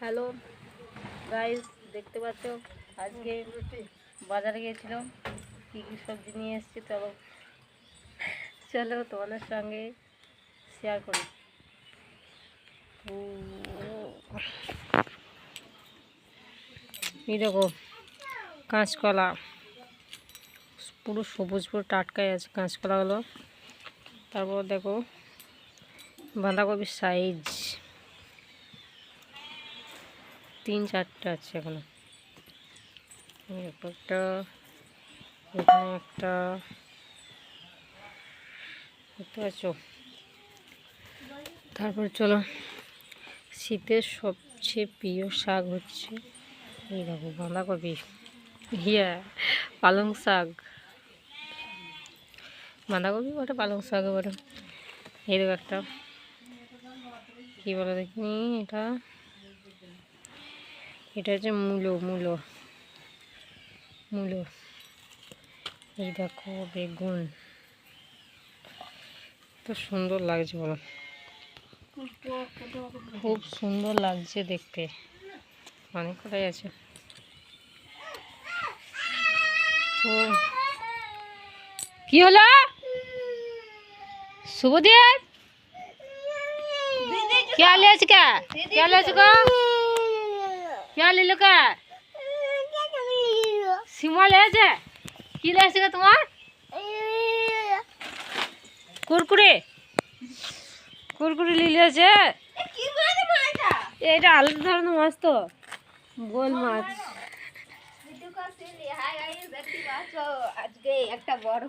Hello guys, দেখতে পাচ্ছ আজকে বাজারে গিয়েছিলাম, কী কী সবজি নিয়ে এসেছি চলো চলো তোমাদের সঙ্গে শেয়ার করি। এই দেখো কাঁচকলা, পুরো সবুজ, পুরো টাটকাই আছে কাঁচকলাগুলো। তারপর দেখো বাঁধাকপির সাইজ 3-4টে আছে এখনো, একটা এখানে একটা, দেখতে পাচ্ছ। তারপর চলো, শীতের সবচেয়ে প্রিয় শাক হচ্ছে এই দেখো বাঁধাকপি, পালং শাক, বাঁধাকপি বটে পালং শাক বটে। এই দেখো একটা কী বলো দেখিনি, এটা হচ্ছে মূলো। এই দেখো বেগুন, তো সুন্দর লাগছে বলো, খুব সুন্দর লাগছে দেখতে। অনেক কোথায় আছে তো। কি হলো শুভদীপ, क्या ले चुका, क्या ले चुका, क्या ले लो का सीमा ले जा, की ले चुका तुम्हार कुरकुरे ले लिया। এটা আলাদা ধরনের মাছ, তো গোল মাছ। আজকে একটা বড়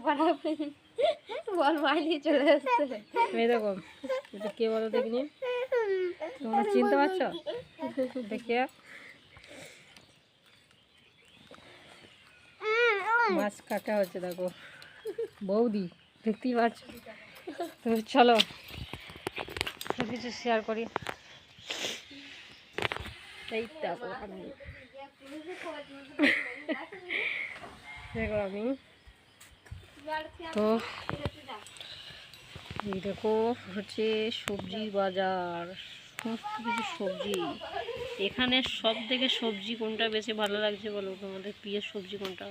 বল মাছ নিয়ে চলে এসছে। এই দেখো এটা কে বলো দেখিনি, তোমরা চিনতে পারছো? দেখিয়া মাছ কাটা হচ্ছে, দেখো বৌদি দেখতেই পাচ্ছ। তুমি চলো সব কিছু শেয়ার করি। এই দেখো আমি তো এই দেখো হচ্ছে সবজির বাজার, সমস্ত কিছু সবজি এখানে। সব থেকে সবজি কোনটা বেশি ভালো লাগছে বলো, তোমাদের প্রিয় সবজি কোনটা?